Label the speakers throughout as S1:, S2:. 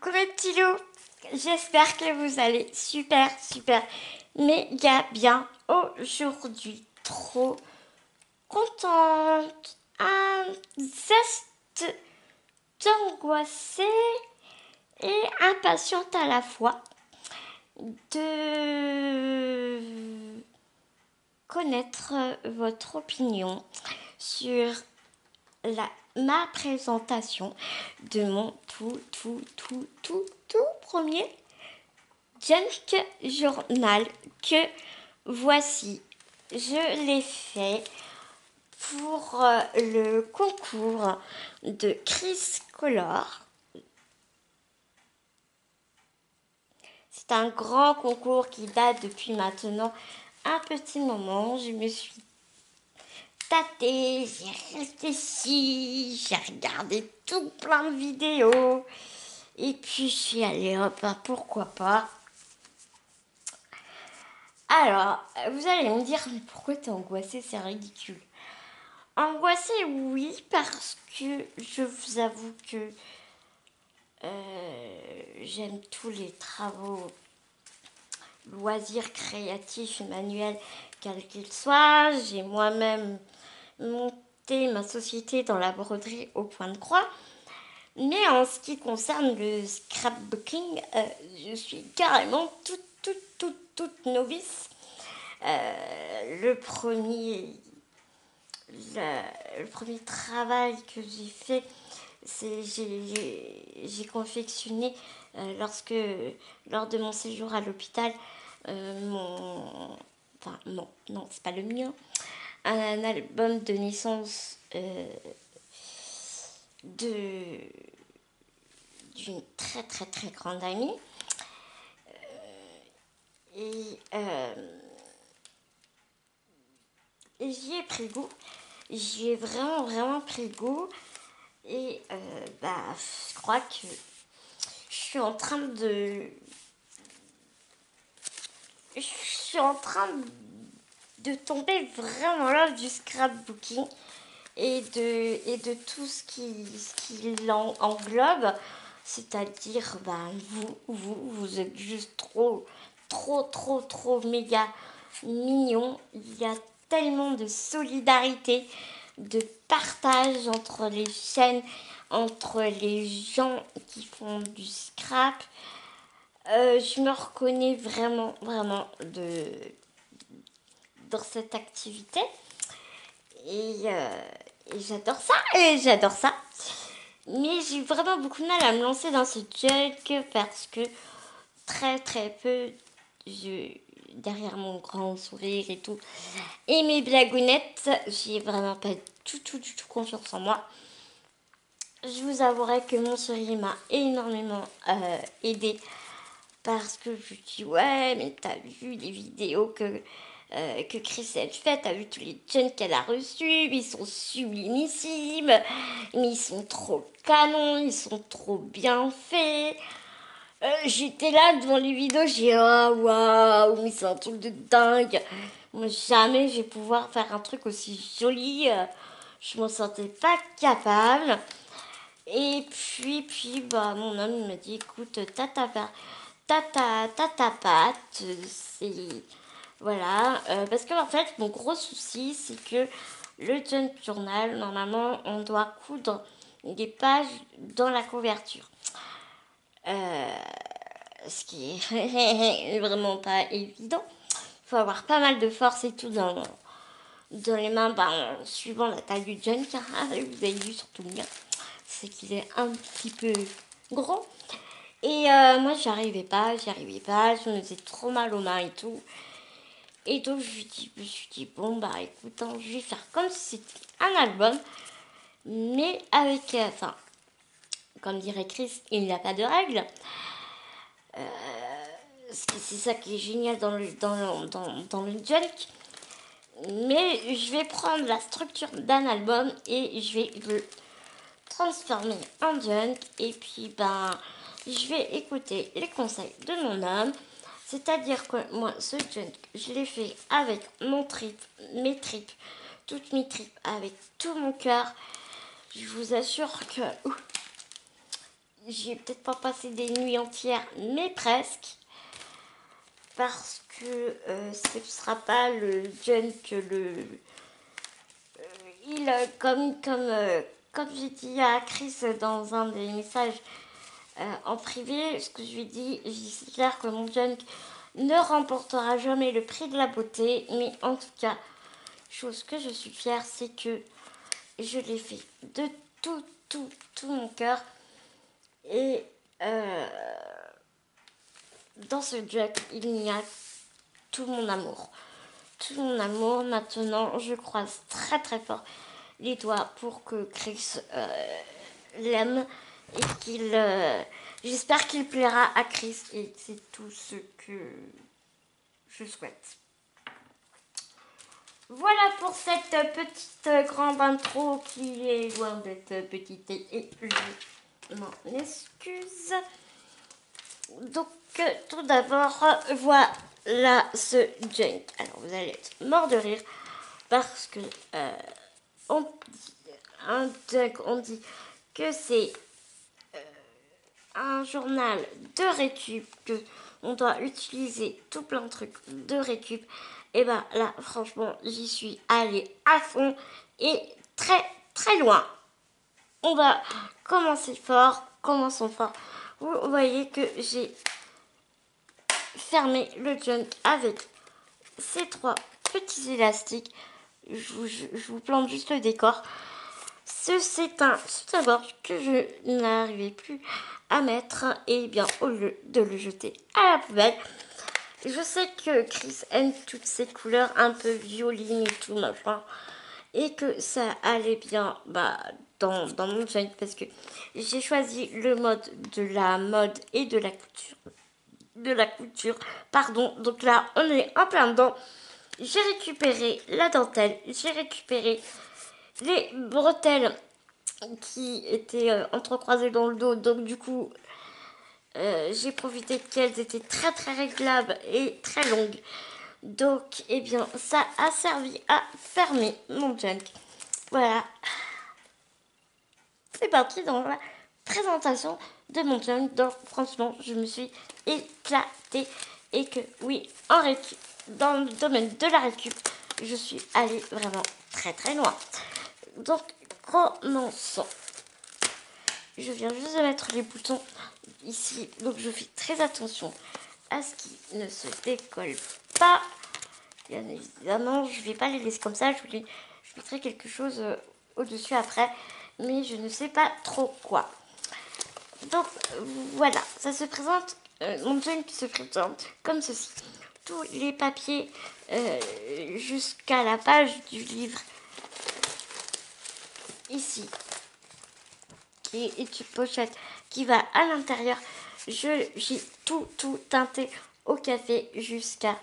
S1: Coucou mes petits loups, j'espère que vous allez super méga bien aujourd'hui. Trop contente, un zeste d'angoissée et impatiente à la fois de connaître votre opinion sur ma présentation de mon tout premier junk journal que voici. Je l'ai fait pour le concours de Chris Color. C'est un grand concours qui date depuis maintenant un petit moment. Je me suis tâtée, j'ai réfléchi, j'ai regardé tout plein de vidéos. Et puis je suis allée, hop, pourquoi pas. Alors, vous allez me dire, mais pourquoi t'es angoissée, c'est ridicule. Angoissée, oui, parce que je vous avoue que j'aime tous les travaux, loisirs créatifs et manuels, quels qu'ils soient. J'ai moi-même monté ma société dans la broderie au point de croix. Mais en ce qui concerne le scrapbooking, je suis carrément toute novice. Le premier travail que j'ai fait, c'est j'ai confectionné lors de mon séjour à l'hôpital non, c'est pas le mien, un album de naissance d'une très grande amie. Et j'y ai pris goût. J'y ai vraiment pris goût. Et je crois que je suis en train de tomber vraiment là du scrapbooking et de tout ce qui l'englobe. C'est-à-dire, vous êtes juste trop méga mignon. Il y a tellement de solidarité, de partage entre les chaînes, entre les gens qui font du scrap. Je me reconnais vraiment dans cette activité. Et j'adore ça. Mais j'ai vraiment beaucoup de mal à me lancer dans ce junk parce que très peu, derrière mon grand sourire et tout, et mes blagounettes, j'ai vraiment pas du tout confiance en moi. Je vous avouerai que mon sourire m'a énormément aidé parce que je dis ouais, mais t'as vu les vidéos que Chris a fait, t'as vu tous les jeunes qu'elle a reçus, ils sont sublimissimes, mais ils sont trop canons, ils sont trop bien faits. J'étais là devant les vidéos, j'ai oh waouh, mais c'est un truc de dingue. Moi jamais je vais pouvoir faire un truc aussi joli. Je m'en sentais pas capable. Et puis mon homme m'a dit écoute, t'as ta patte, c'est voilà. Parce que en fait mon gros souci c'est que le junk journal normalement on doit coudre des pages dans la couverture. Ce qui est vraiment pas évident. Il faut avoir pas mal de force et tout dans les mains, suivant la taille du junk. Vous avez vu surtout le mien, c'est qu'il est un petit peu gros. Et moi, j'y arrivais pas, je me faisais trop mal aux mains et tout. Et donc, je me suis dit bon, écoute, je vais faire comme si c'était un album, mais avec, comme dirait Chris, il n'y a pas de règles. C'est ça qui est génial dans le junk. Mais je vais prendre la structure d'un album et je vais le transformer en junk. Et puis, je vais écouter les conseils de mon homme. C'est-à-dire que moi, ce junk, je l'ai fait avec mes tripes, toutes mes tripes, avec tout mon cœur. Je vous assure que j'ai peut-être pas passé des nuits entières, mais presque. Parce que ce ne sera pas le junk, il, comme j'ai dit à Chris dans un des messages en privé, ce que je lui ai dit, c'est clair que mon junk ne remportera jamais le prix de la beauté, mais en tout cas, chose que je suis fière, c'est que je l'ai fait de tout mon cœur. Et dans ce junk, il y a tout mon amour. Tout mon amour, maintenant, je croise très fort les doigts pour que Chris l'aime et qu'il... j'espère qu'il plaira à Chris et c'est tout ce que je souhaite. Voilà pour cette petite grande intro qui est loin d'être petite et je m'en excuse. Donc tout d'abord, voilà ce junk. Alors vous allez être mort de rire parce que on dit, un junk, on dit que c'est un journal de récup, que on doit utiliser tout plein de trucs de récup. Et ben là, franchement, j'y suis allée à fond et très loin. On va commencer fort, commençons fort. Vous voyez que j'ai fermé le junk avec ces trois petits élastiques. Je vous plante juste le décor. C'est un soutien-gorge que je n'arrivais plus à mettre. Et bien, au lieu de le jeter à la poubelle, je sais que Chris aime toutes ces couleurs un peu violines et tout machin. Et que ça allait bien dans mon junk parce que j'ai choisi le mode de la mode et de la couture. Pardon. Donc là, on est en plein dedans. J'ai récupéré la dentelle, j'ai récupéré les bretelles qui étaient entrecroisées dans le dos. Donc du coup, j'ai profité qu'elles étaient très réglables et très longues. Donc, eh bien, ça a servi à fermer mon junk. Voilà. C'est parti dans la présentation de mon junk. Donc, franchement, je me suis éclatée. Et que, oui, dans le domaine de la récup, je suis allée vraiment très loin. Donc, commençons. Je viens juste de mettre les boutons ici. Donc, je fais très attention à ce qu'ils ne se décollent pas. Bien évidemment, je ne vais pas les laisser comme ça. Je mettrai quelque chose au-dessus après. Mais je ne sais pas trop quoi. Donc, voilà. Ça se présente. Mon junk se présente comme ceci. Tous les papiers jusqu'à la page du livre. Ici. Qui est une pochette qui va à l'intérieur. J'ai tout teinté au café jusqu'à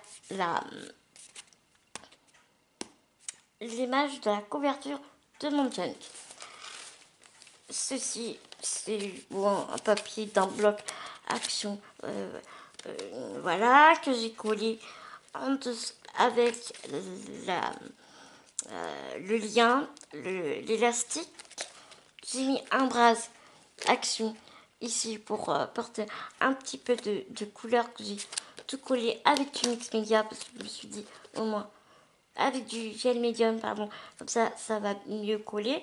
S1: l'image de la couverture de mon junk. Ceci, c'est un papier d'un bloc action. Voilà, que j'ai collé avec le lien, l'élastique. J'ai mis un bras action ici pour porter un petit peu de couleur que j'ai tout collé avec du mix média parce que je me suis dit au moins avec du gel médium, pardon, comme ça va mieux coller.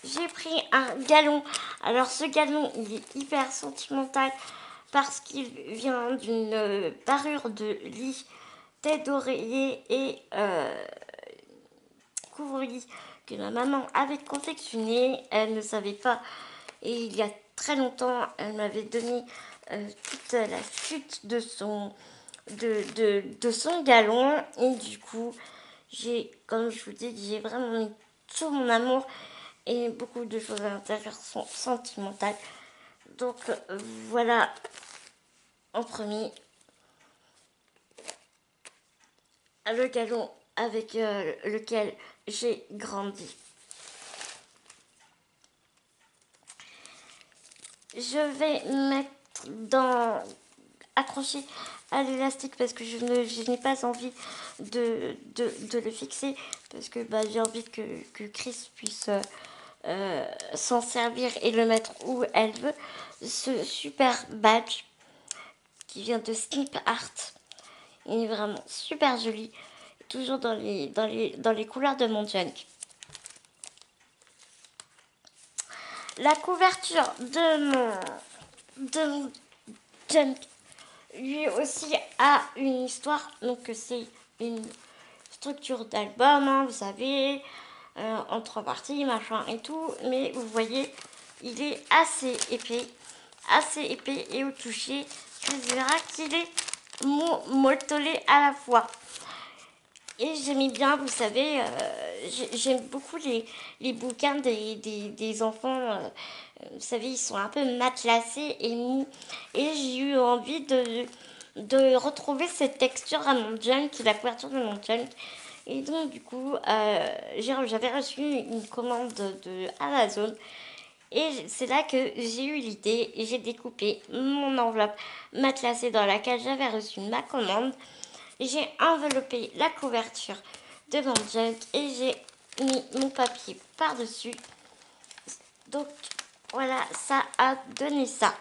S1: J'ai pris un galon. Alors ce galon, il est hyper sentimental parce qu'il vient d'une parure de lit, tête d'oreiller et couvre-lit que ma maman avait confectionné. Elle ne savait pas. Et il y a très longtemps, elle m'avait donné toute la chute de son galon. Et du coup, comme je vous dis, j'ai vraiment mis tout mon amour et beaucoup de choses à l'intérieur sont sentimentales. Donc voilà, en premier, le galon avec lequel j'ai grandi. Je vais mettre accroché à l'élastique parce que je n'ai pas envie de le fixer parce que j'ai envie que Chris puisse s'en servir et le mettre où elle veut. Ce super badge qui vient de Snip Art. Il est vraiment super joli. Toujours dans les couleurs de mon junk. La couverture de mon junk lui aussi a une histoire. Donc c'est une structure d'album, hein, vous savez, en 3 parties, machin et tout. Mais vous voyez, il est assez épais et au toucher. Tu verras qu'il est molletolé à la fois. Et j'aimais bien, vous savez, j'aime beaucoup les bouquins des enfants. Vous savez, ils sont un peu matelassés et mous. Et j'ai eu envie de retrouver cette texture à mon junk, la couverture de mon junk. Et donc, du coup, j'avais reçu une commande de Amazon. Et c'est là que j'ai eu l'idée et j'ai découpé mon enveloppe matelassée dans laquelle j'avais reçu ma commande. J'ai enveloppé la couverture de mon junk et j'ai mis mon papier par-dessus. Donc voilà, ça a donné ça.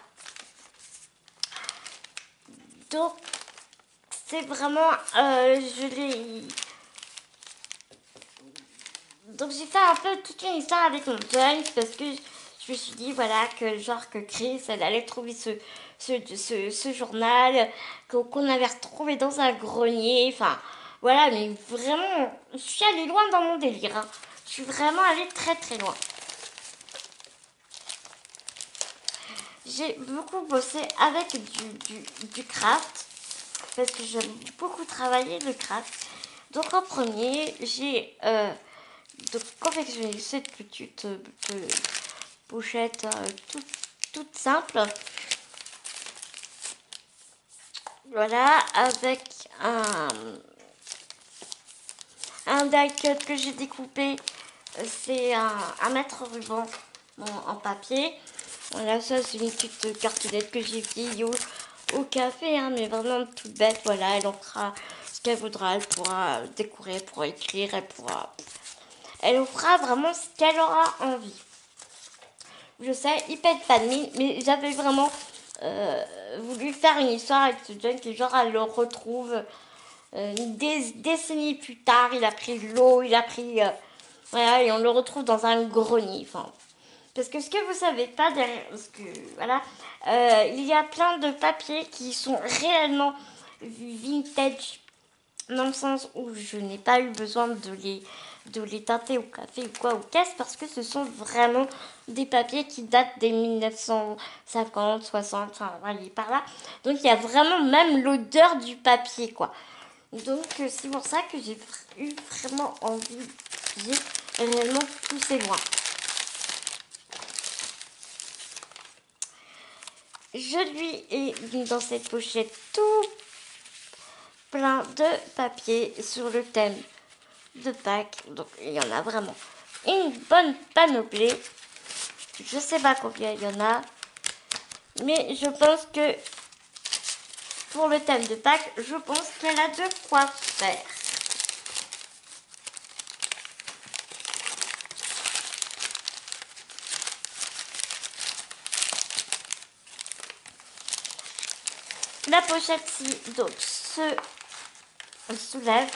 S1: Donc c'est vraiment, je l'ai... Donc j'ai fait un peu toute une histoire avec mon junk parce que je me suis dit voilà que genre que Chris elle allait trouver ce journal qu'on avait retrouvé dans un grenier. Enfin voilà, mais vraiment je suis allée loin dans mon délire. Hein. Je suis vraiment allée très très loin. J'ai beaucoup bossé avec du craft parce que j'aime beaucoup travailler le craft. Donc en premier j'ai donc confectionné cette petite pochette toute simple. Voilà, avec un die cut que j'ai découpé. C'est un mètre ruban en papier. Voilà, ça c'est une petite cartonnette que j'ai vieillie au café, hein, mais vraiment toute bête. Voilà, elle en fera ce qu'elle voudra. Elle pourra décorer, elle pourra écrire, elle en fera vraiment ce qu'elle aura envie. Je sais, il pète pas de mine, mais j'avais vraiment voulu faire une histoire avec ce junk et genre elle le retrouve des décennies plus tard. Il a pris l'eau, il a pris... voilà, et on le retrouve dans un grenier. Enfin, parce que ce que vous savez pas derrière... Parce que, voilà, il y a plein de papiers qui sont réellement vintage dans le sens où je n'ai pas eu besoin de les teinter au café ou quoi, aux caisses, parce que ce sont vraiment des papiers qui datent des 1950, 60, enfin, voilà, par là. Donc, il y a vraiment même l'odeur du papier, quoi. Donc, c'est pour ça que j'ai eu vraiment envie, j'ai réellement poussé loin. Je lui ai mis dans cette pochette tout plein de papiers sur le thème de Pâques. Donc il y en a vraiment une bonne panoplie. Je sais pas combien il y en a, mais je pense que pour le thème de Pâques, je pense qu'elle a de quoi faire. La pochette-ci donc se soulève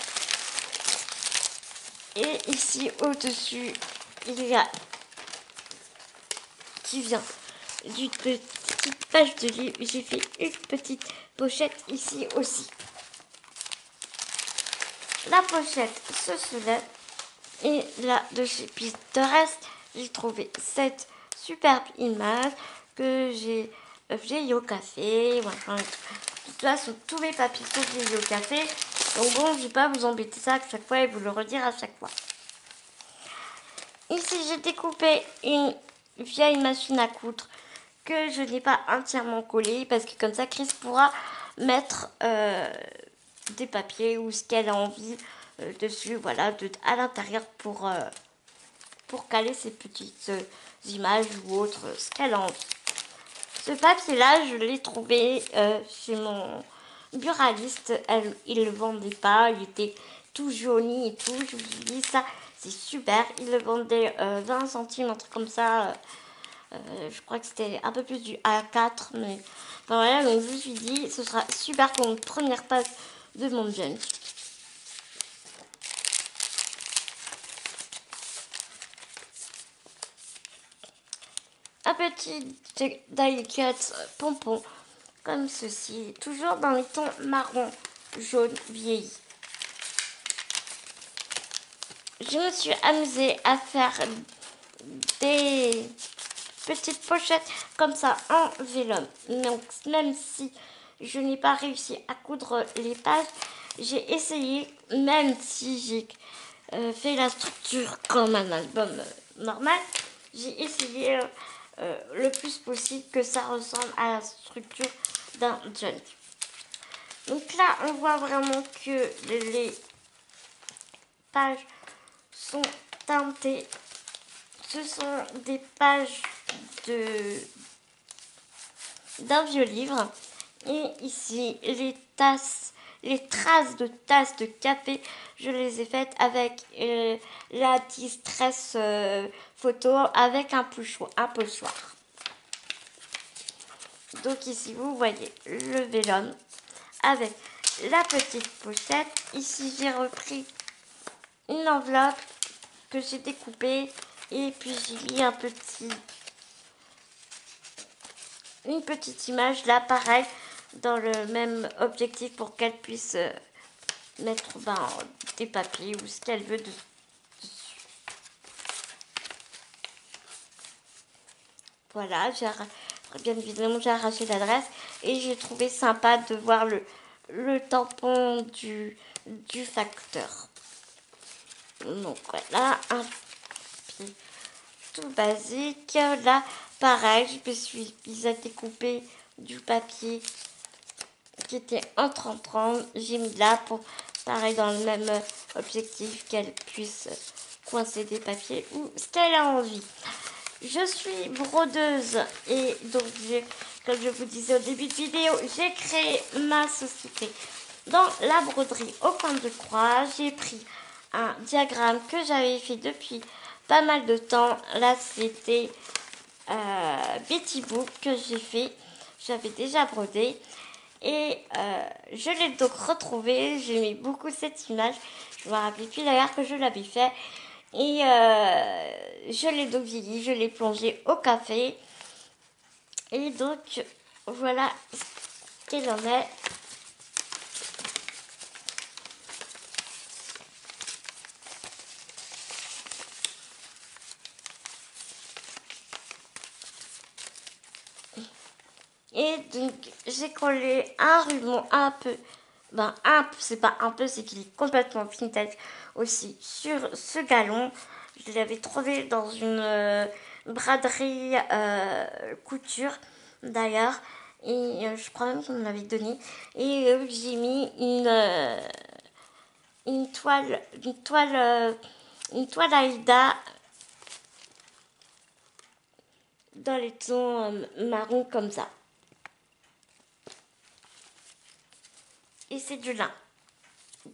S1: et ici au-dessus il y a qui vient d'une petite page de livre. J'ai fait une petite pochette ici aussi. La pochette se soulève et là de chez Pinterest j'ai trouvé cette superbe image que j'ai vieilli au café. Enfin, de toute façon tous mes papiers sont vieillis au café, donc bon, je vais pas vous embêter ça à chaque fois et vous le redire à chaque fois. Ici j'ai découpé une vieille machine à coudre que je n'ai pas entièrement collée parce que comme ça Chris pourra mettre des papiers ou ce qu'elle a envie dessus, voilà, à l'intérieur pour caler ses petites images ou autres, ce qu'elle a envie. Ce papier là je l'ai trouvé chez mon buraliste, il le vendait pas, il était tout jauni et tout. Je vous dis ça c'est super. Ils le vendaient 20 centimes, un truc comme ça. Je crois que c'était un peu plus du A4, mais enfin, voilà, donc je me suis dit ce sera super pour une première page de mon junk. Un petit die cut pompon comme ceci, toujours dans les tons marron, jaune, vieilli. Je me suis amusée à faire des petites pochettes comme ça en vélum. Donc même si je n'ai pas réussi à coudre les pages, j'ai essayé, même si j'ai fait la structure comme un album normal, j'ai essayé le plus possible que ça ressemble à la structure d'un junk. Donc là, on voit vraiment que les pages sont teintées. Ce sont des pages d'un vieux livre. Et ici, les traces de tasses de café, je les ai faites avec la distress photo avec un pochoir. Donc ici, vous voyez le vélum avec la petite pochette. Ici, j'ai repris une enveloppe que j'ai découpée et puis j'ai mis une petite image là, pareil, dans le même objectif pour qu'elle puisse mettre des papiers ou ce qu'elle veut dessus. Voilà, bien évidemment j'ai arraché l'adresse et j'ai trouvé sympa de voir le tampon du facteur. Donc voilà, un papier tout basique. Là, pareil, je me suis mis à découper du papier qui était en 30-30. J'ai mis là pour, pareil, dans le même objectif, qu'elle puisse coincer des papiers ou ce qu'elle a envie. Je suis brodeuse et donc, comme je vous disais au début de vidéo, j'ai créé ma société dans la broderie au coin de croix. J'ai pris un diagramme que j'avais fait depuis pas mal de temps. Là, c'était Betty Book que j'ai fait. J'avais déjà brodé. Et je l'ai donc retrouvé. J'aimais beaucoup cette image. Je me rappelle plus d'ailleurs que je l'avais fait. Et je l'ai donc vieilli. Je l'ai plongé au café. Et donc, voilà ce qu'elle en est. Et donc, j'ai collé un ruban un peu, c'est pas un peu, c'est qu'il est complètement vintage aussi sur ce galon. Je l'avais trouvé dans une braderie couture d'ailleurs. Et je crois même qu'on me l'avait donné. Et j'ai mis une toile Aïda dans les tons marron comme ça. Et c'est du lin.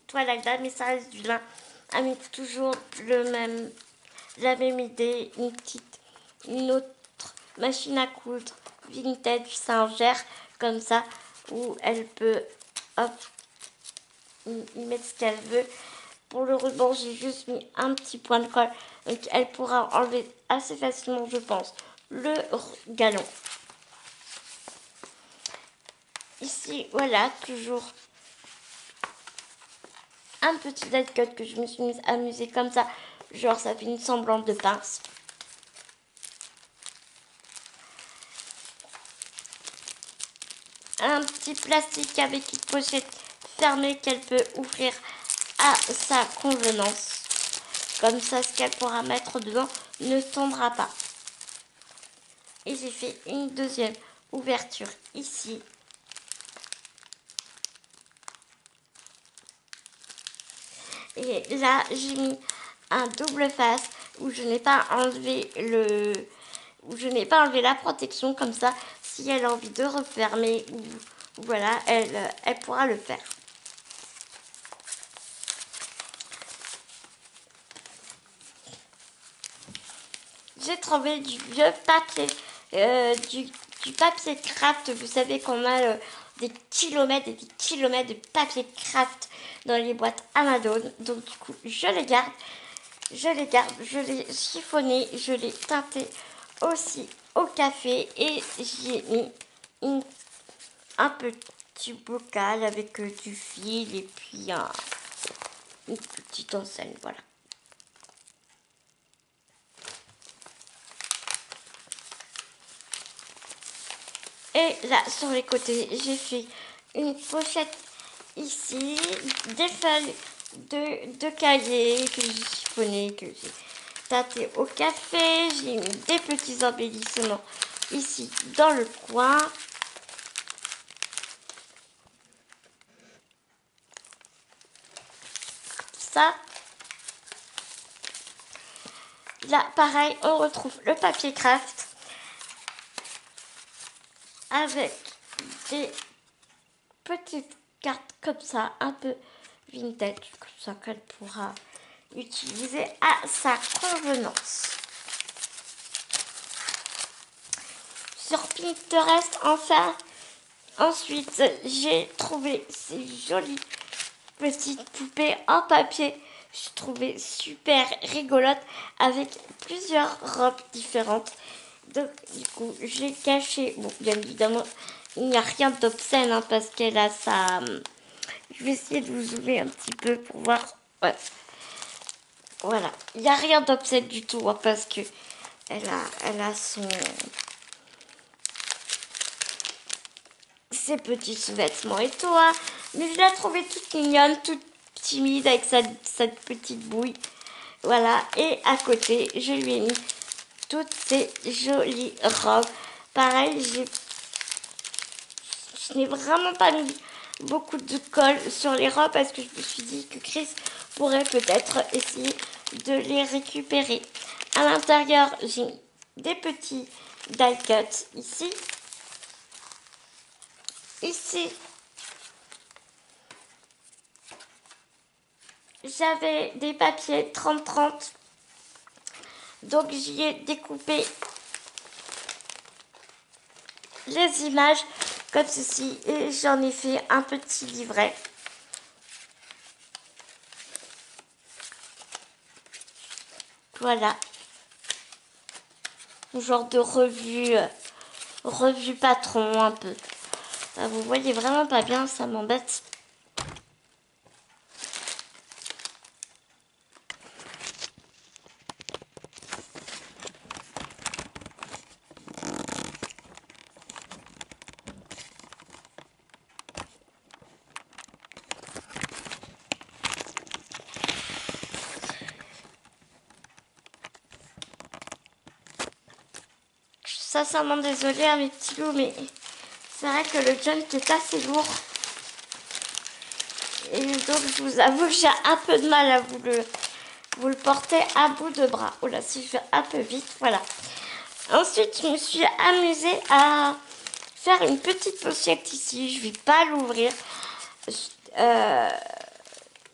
S1: Toile Aïda, mais ça reste du lin. Avec toujours la même idée, une autre machine à coudre vintage Singer comme ça, où elle peut hop, y mettre ce qu'elle veut. Pour le ruban, j'ai juste mis un petit point de colle, donc elle pourra enlever assez facilement, je pense, le galon. Ici, voilà, toujours un petit dead cut que je me suis mise à amuser comme ça, genre ça fait une semblante de pince. Un petit plastique avec une pochette fermée qu'elle peut ouvrir à sa convenance. Comme ça, ce qu'elle pourra mettre dedans ne tombera pas. Et j'ai fait une deuxième ouverture ici. Et là, j'ai mis un double face où je n'ai pas enlevé la protection, comme ça, si elle a envie de refermer, voilà, elle pourra le faire. j'ai trouvé du vieux papier, du papier craft. Vous savez qu'on a des kilomètres et des kilomètres de papier craft dans les boîtes Amazon. Donc du coup, je les garde, je l'ai chiffonné, je l'ai teinté aussi au café et j'y ai mis un petit bocal avec du fil et puis une petite enseigne, voilà. Et là, sur les côtés, j'ai fait une pochette ici, des feuilles de cahier que j'ai chiffonné, que j'ai tâté au café. J'ai mis des petits embellissements ici dans le coin. Ça. Là, pareil, on retrouve le papier craft avec des petites cartes comme ça, un peu vintage, comme ça qu'elle pourra utiliser à sa convenance. Sur Pinterest, enfin, ensuite, j'ai trouvé ces jolies petites poupées en papier. Je trouvais super rigolote avec plusieurs robes différentes. Donc, du coup, j'ai caché. Bon, bien évidemment, il n'y a rien d'obscène hein, parce qu'elle a sa. Je vais essayer de vous zoomer un petit peu pour voir. Ouais. Voilà. Il n'y a rien d'obscène du tout hein, parce que elle a ses petits sous-vêtements et tout. Hein. Mais je l'ai trouvée toute mignonne, toute timide avec sa petite bouille. Voilà. Et à côté, je lui ai mis toutes ces jolies robes. Pareil, je n'ai vraiment pas mis beaucoup de colle sur les robes parce que je me suis dit que Chris pourrait peut-être essayer de les récupérer. À l'intérieur, j'ai des petits die cuts ici. Ici, j'avais des papiers 30-30. Donc j'y ai découpé les images comme ceci et j'en ai fait un petit livret. Voilà. Un genre de revue patron un peu. Vous voyez vraiment pas bien, ça m'embête. Je suis sincèrement désolée à mes petits loups, mais c'est vrai que le junk est assez lourd. Et donc je vous avoue que j'ai un peu de mal à vous le porter à bout de bras. Oh là, si je fais un peu vite, voilà. Ensuite, je me suis amusée à faire une petite pochette ici. Je ne vais pas l'ouvrir.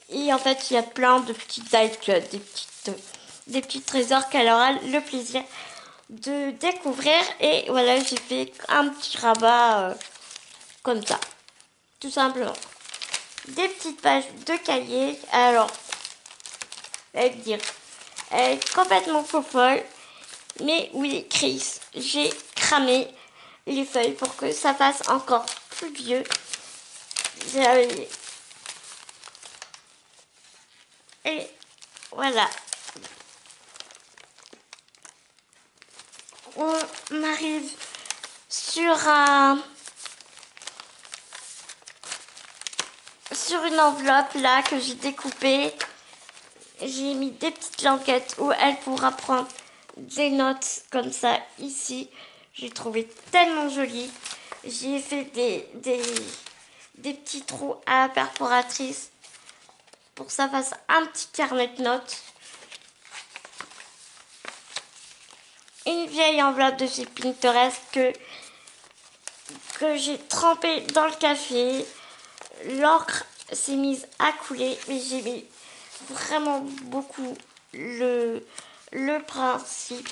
S1: Et en fait, il y a plein de petites des petits trésors qu'elle aura le plaisir de découvrir. Et voilà, j'ai fait un petit rabat comme ça, tout simplement. Des petites pages de cahier. Alors, dire, elle est complètement folle. Mais oui, Chris, j'ai cramé les feuilles pour que ça fasse encore plus vieux. Et voilà. On arrive sur une enveloppe là que j'ai découpée. J'ai mis des petites languettes où elle pourra prendre des notes comme ça ici. J'ai trouvé tellement joli. J'ai fait des petits trous à perforatrice pour que ça fasse un petit carnet de notes. Une vieille enveloppe de chez Pinterest que j'ai trempée dans le café. L'encre s'est mise à couler, mais j'ai mis vraiment beaucoup le le principe,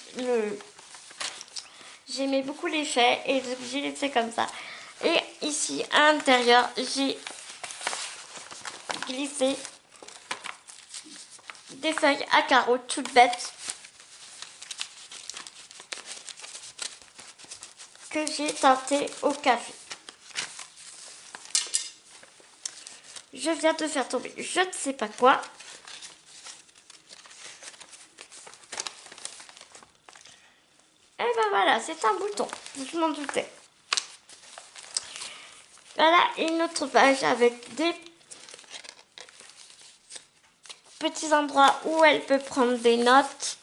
S1: j'aimais beaucoup l'effet et j'ai laissé comme ça. Et ici, à l'intérieur, j'ai glissé des feuilles à carreaux toutes bêtes que j'ai teintées au café. Je viens de faire tomber je ne sais pas quoi. Et ben voilà, c'est un bouton, je m'en doutais. Voilà une autre page avec des petits endroits où elle peut prendre des notes.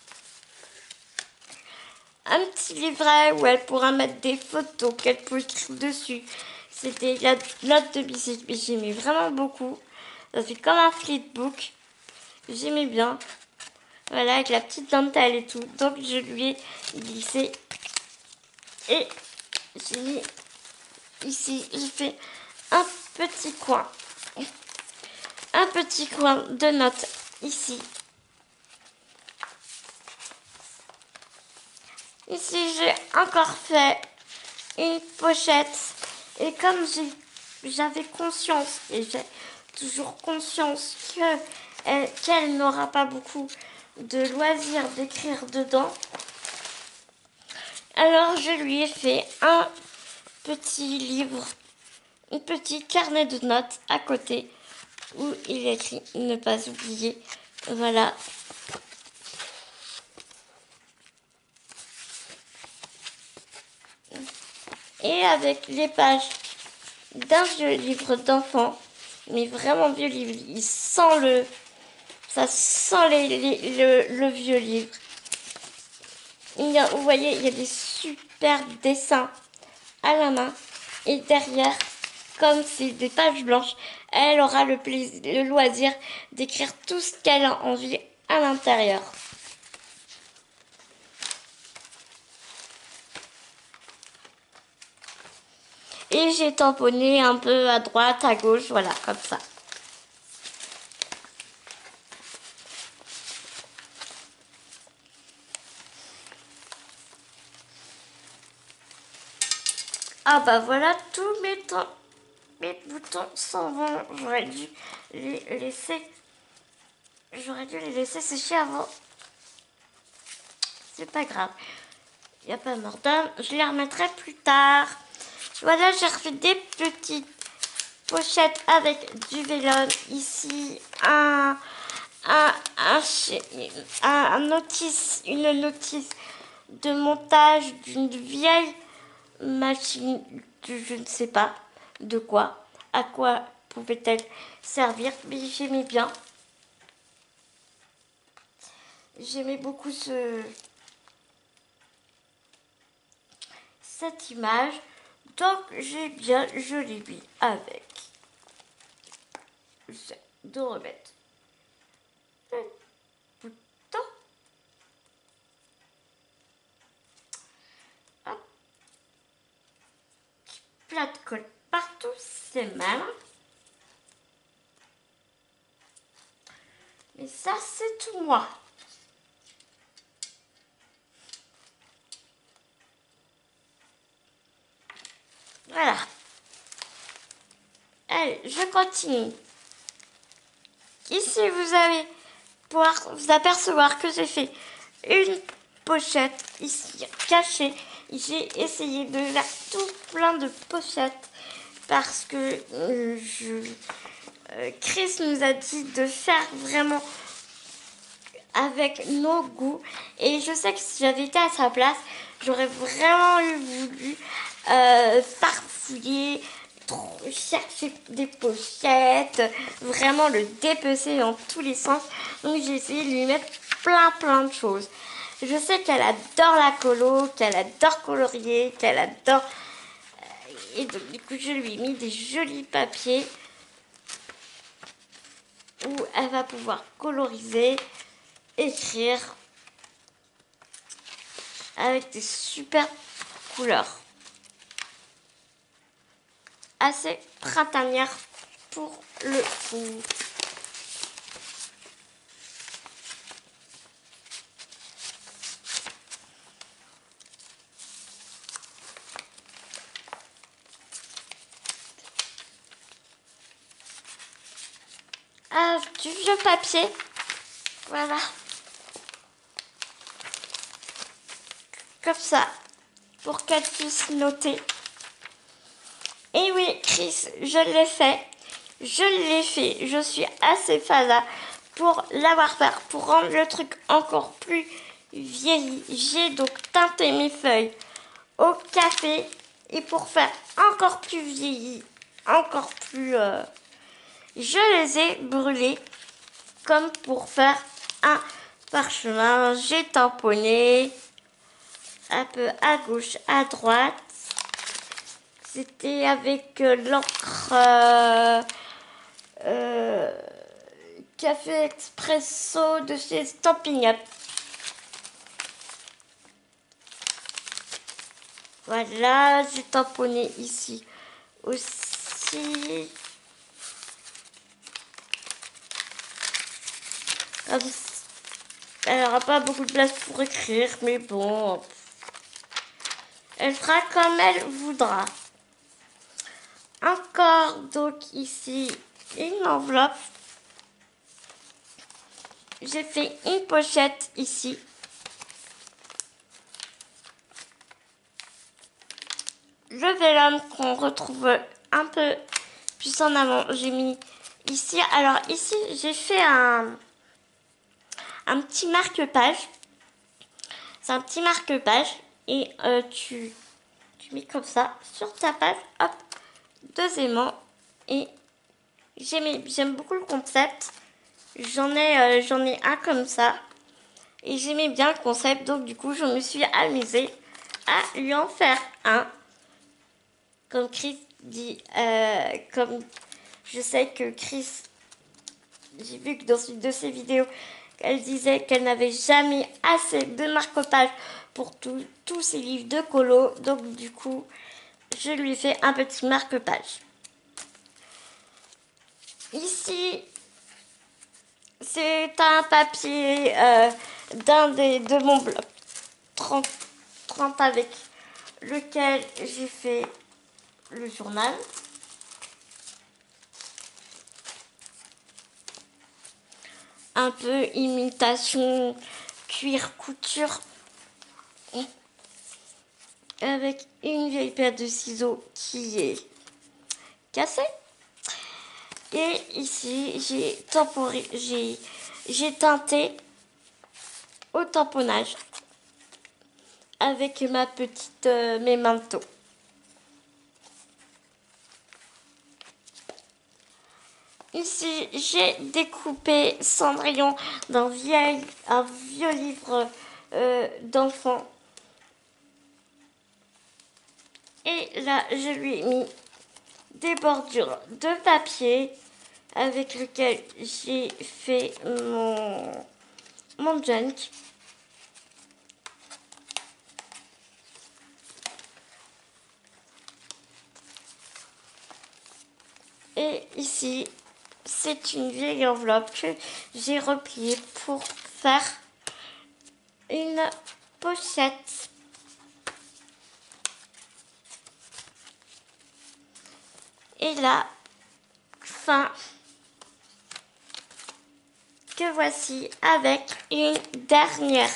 S1: Un petit livret où elle pourra mettre des photos qu'elle peut écrire dessus. C'était la note de visite, mais j'aimais vraiment beaucoup. Ça fait comme un flipbook. J'aimais bien. Voilà, avec la petite dentelle et tout. Donc je lui ai glissé. Et j'ai mis ici, j'ai fait un petit coin. Un petit coin de notes ici. Ici, j'ai encore fait une pochette. Et comme j'avais conscience, et j'ai toujours conscience qu'elle n'aura pas beaucoup de loisirs d'écrire dedans, alors je lui ai fait un petit livre, un petit carnet de notes à côté où il est écrit ne pas oublier. Voilà. Et avec les pages d'un vieux livre d'enfant, mais vraiment vieux livre, ça sent le vieux livre. Vous voyez, il y a des super dessins à la main. Et derrière, comme c'est des pages blanches, elle aura le loisir d'écrire tout ce qu'elle a envie à l'intérieur. Et j'ai tamponné un peu à droite, à gauche, voilà, comme ça. Ah bah voilà, tous mes boutons s'en vont. J'aurais dû les laisser sécher avant. C'est pas grave. Il n'y a pas mort d'homme. Je les remettrai plus tard. Voilà, j'ai refait des petites pochettes avec du vélone. Ici, une notice de montage d'une vieille machine, je ne sais pas de quoi, à quoi pouvait-elle servir, mais j'aimais bien. J'aimais beaucoup cette image, donc je l'ai mis avec. De remettre le bouton. Hop. Plat de colle partout, c'est malin. Mais ça, c'est tout moi. Voilà. Allez, je continue. Ici, vous allez pouvoir vous apercevoir que j'ai fait une pochette ici cachée. J'ai essayé de faire tout plein de pochettes parce que Chris nous a dit de faire vraiment avec nos goûts. Et je sais que si j'avais été à sa place, j'aurais vraiment voulu farfouiller, chercher des pochettes, vraiment le dépecer dans tous les sens. Donc j'ai essayé de lui mettre plein de choses. Je sais qu'elle adore la colo, qu'elle adore colorier, qu'elle adore... Et donc du coup je lui ai mis des jolis papiers où elle va pouvoir coloriser, écrire avec des super couleurs. Assez printanière pour le coup. du vieux papier. Voilà. Comme ça. Pour qu'elle puisse noter. Et oui, Chris, je l'ai fait. Je l'ai fait. Je suis assez fada pour l'avoir fait. Pour rendre le truc encore plus vieilli. J'ai donc teinté mes feuilles au café. Et pour faire encore plus vieilli, encore plus... je les ai brûlés comme pour faire un parchemin. J'ai tamponné un peu à gauche, à droite. C'était avec l'encre café expresso de chez Stampin' Up. Voilà, j'ai tamponné ici aussi. Elle n'aura pas beaucoup de place pour écrire, mais bon, elle fera comme elle voudra. Encore donc ici une enveloppe. J'ai fait une pochette ici. Le vélum qu'on retrouve un peu plus en avant, j'ai mis ici. Alors ici, j'ai fait un petit marque-page. C'est un petit marque-page et tu mets comme ça sur ta page. Hop, deux aimants. Et j'aime beaucoup le concept. J'en ai un comme ça. Et j'aimais bien le concept. Donc du coup, je me suis amusée à lui en faire un. Comme Chris dit, comme je sais que Chris, j'ai vu que dans une de ses vidéos, elle disait qu'elle n'avait jamais assez de marque-page pour tous ses livres de colo. Donc du coup, je lui ai fait un petit marque-page. Ici, c'est un papier de mon blog 30 avec lequel j'ai fait le journal. Un peu imitation cuir couture avec une vieille paire de ciseaux qui est cassée. Et ici, j'ai teinté au tamponnage avec ma petite memento. Ici, j'ai découpé Cendrillon d'un un vieux livre d'enfant. Et là, je lui ai mis des bordures de papier avec lequel j'ai fait mon junk. Et ici, c'est une vieille enveloppe que j'ai repliée pour faire une pochette. Et la fin que voici avec une dernière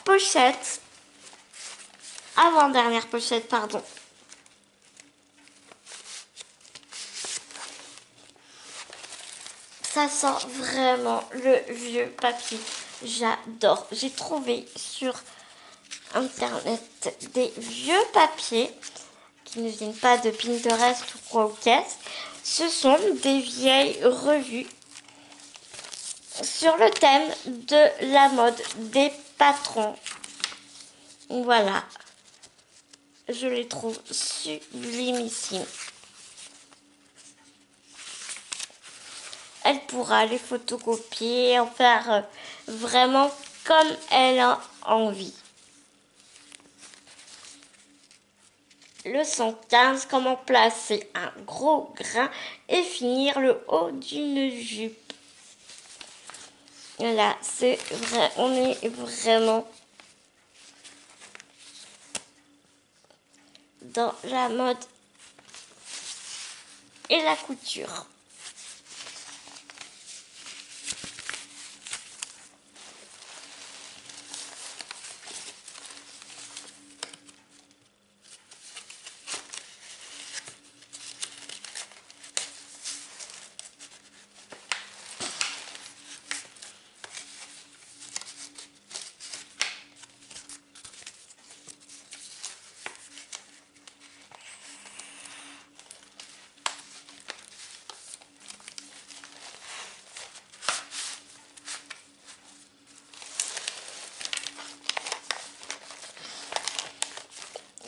S1: pochette. Avant-dernière pochette, pardon. Ça sent vraiment le vieux papier. J'adore. J'ai trouvé sur internet des vieux papiers qui ne viennent pas de Pinterest ou quoi ou qu'est-ce. Ce sont des vieilles revues sur le thème de la mode des patrons. Voilà. Je les trouve sublimissimes. Elle pourra les photocopier, en faire vraiment comme elle a envie. Leçon 15, comment placer un gros grain et finir le haut d'une jupe. Là, c'est vrai, on est vraiment dans la mode et la couture.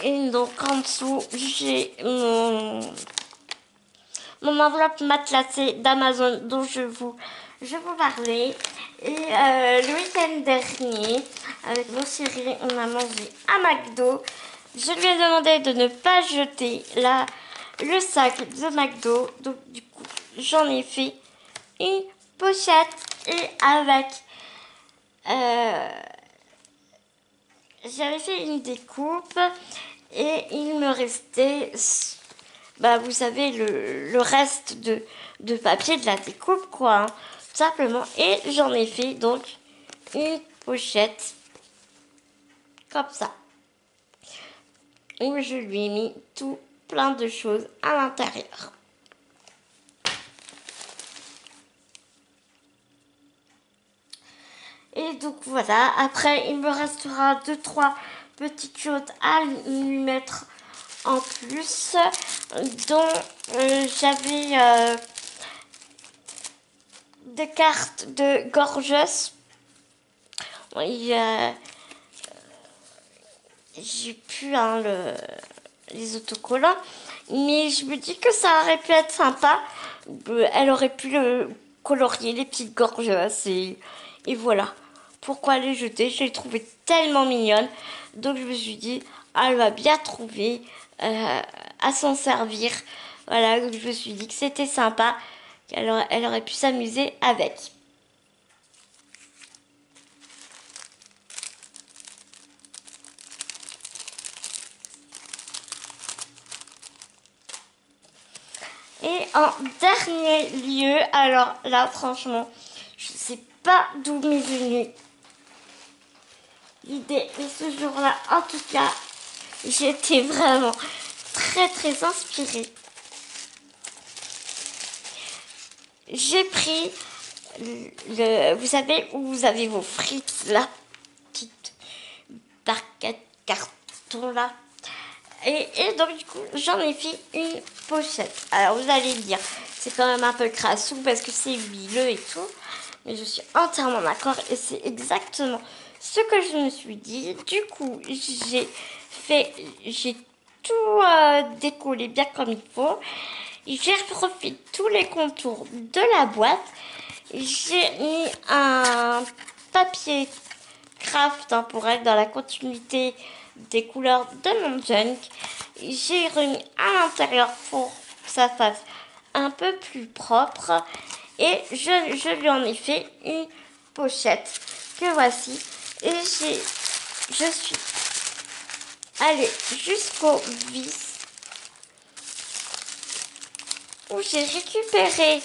S1: Et donc en dessous, j'ai mon enveloppe matelassée d'Amazon dont je vous parlais. Et le week-end dernier, avec mon chéri, on a mangé à McDo. Je lui ai demandé de ne pas jeter le sac de McDo. Donc du coup, j'en ai fait une pochette et avec... j'avais fait une découpe et il me restait, bah, vous savez, le reste de papier de la découpe, quoi, hein, tout simplement. Et j'en ai fait donc une pochette comme ça, où je lui ai mis tout plein de choses à l'intérieur. Et donc voilà, après il me restera 2-3 petites choses à lui mettre en plus, dont j'avais des cartes de Gorgeous. J'ai plus hein, les autocollants, mais je me dis que ça aurait pu être sympa. Elle aurait pu colorier les petites Gorgeous et voilà. Pourquoi les jeter? Je l'ai trouvée tellement mignonne. Donc je me suis dit, elle va bien trouver à s'en servir. Voilà, donc je me suis dit que c'était sympa. Elle aurait pu s'amuser avec. Et en dernier lieu, alors là franchement, je ne sais pas d'où m'est venue l'idée, mais ce jour-là, en tout cas, j'étais vraiment très très inspirée. J'ai pris vous savez où vous avez vos frites, la petite barquette carton là. Et donc du coup, j'en ai fait une pochette. Alors vous allez me dire, c'est quand même un peu crassou parce que c'est huileux et tout. Mais je suis entièrement d'accord et c'est exactement ce que je me suis dit. Du coup, j'ai tout décollé bien comme il faut. J'ai refait tous les contours de la boîte. J'ai mis un papier craft hein, pour être dans la continuité des couleurs de mon junk. J'ai remis à l'intérieur pour que ça fasse un peu plus propre. Et je lui en ai fait une pochette que voici. Et je suis allée jusqu'au vis où j'ai récupéré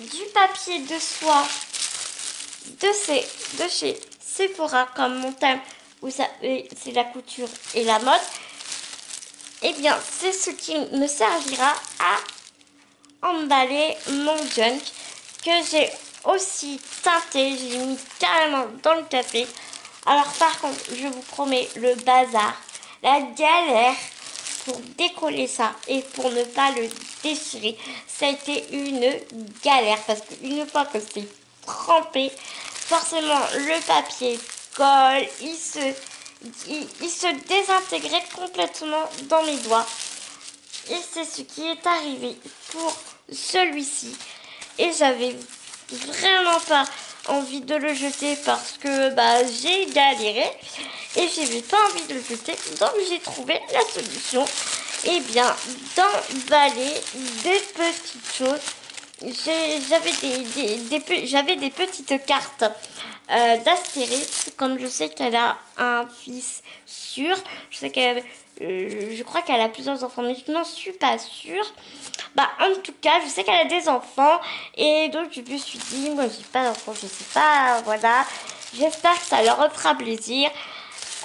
S1: du papier de soie de chez Sephora comme mon thème. Vous savez, c'est la couture et la mode. Et bien, c'est ce qui me servira à emballer mon junk que j'ai aussi teinté. J'ai mis carrément dans le café. Alors par contre, je vous promets, le bazar, la galère pour décoller ça et pour ne pas le déchirer, ça a été une galère parce qu'une fois que c'est trempé, forcément le papier colle, il se désintégrait complètement dans mes doigts. Et c'est ce qui est arrivé pour celui-ci. Et j'avais vraiment pas envie de le jeter parce que bah, j'ai galéré et j'avais pas envie de le jeter. Donc j'ai trouvé la solution. Et bien, d'emballer des petites choses. J'avais des petites cartes d'Astérix, comme je sais qu'elle a un fils sûr. Je crois qu'elle a plusieurs enfants, mais je n'en suis pas sûre. Bah, en tout cas, je sais qu'elle a des enfants. Et donc, je me suis dit, moi, j'ai pas d'enfants, je sais pas, voilà. J'espère que ça leur fera plaisir.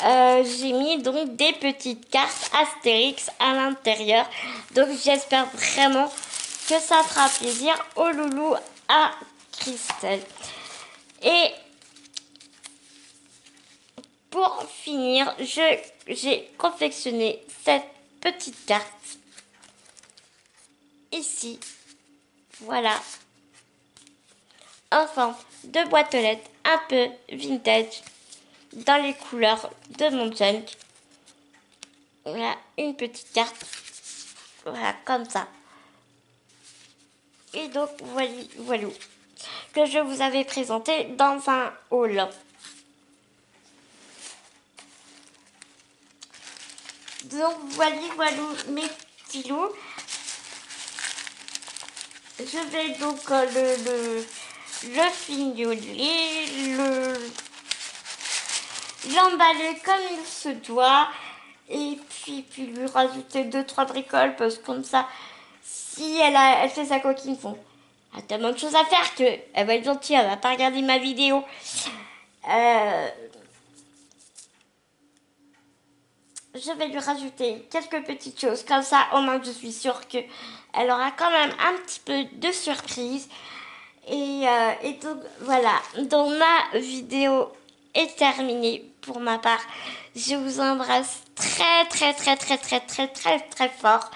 S1: J'ai mis donc des petites cartes Astérix à l'intérieur. Donc, j'espère vraiment que ça fera plaisir au loulou à Christelle. Et pour finir, j'ai confectionné cette petite carte ici. Voilà, en forme de boîte aux lettres un peu vintage dans les couleurs de mon junk. Voilà, une petite carte. Voilà, comme ça. Et donc, voilà, que je vous avais présenté dans un haul. Donc, voilà, mes petits loups. Je vais donc le fignoler, l'emballer comme il se doit. Et puis lui rajouter 2-3 bricoles, parce que comme ça, si elle fait sa coquine fond, elle a tellement de choses à faire qu'elle va être gentille, elle va pas regarder ma vidéo. Je vais lui rajouter quelques petites choses, comme ça au moins je suis sûre qu'elle aura quand même un petit peu de surprise. Et donc voilà, donc ma vidéo est terminée pour ma part. Je vous embrasse très très très très très très très très fort.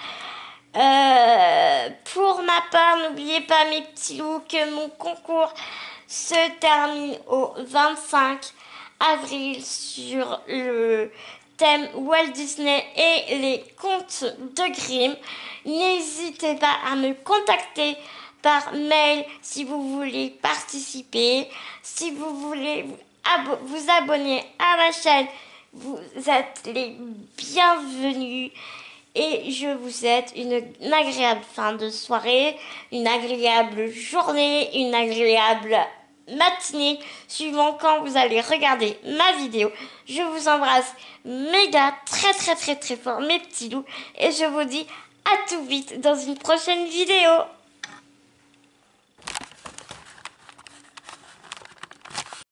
S1: Pour ma part, n'oubliez pas mes petits loups que mon concours se termine au 25 avril sur le thème Walt Disney et les contes de Grimm. N'hésitez pas à me contacter par mail si vous voulez participer, si vous voulez vous abonner à ma chaîne. Vous êtes les bienvenus et je vous souhaite une agréable fin de soirée, une agréable journée, une agréable matinée, suivant quand vous allez regarder ma vidéo. Je vous embrasse méga très très très très fort mes petits loups et je vous dis à tout vite dans une prochaine vidéo.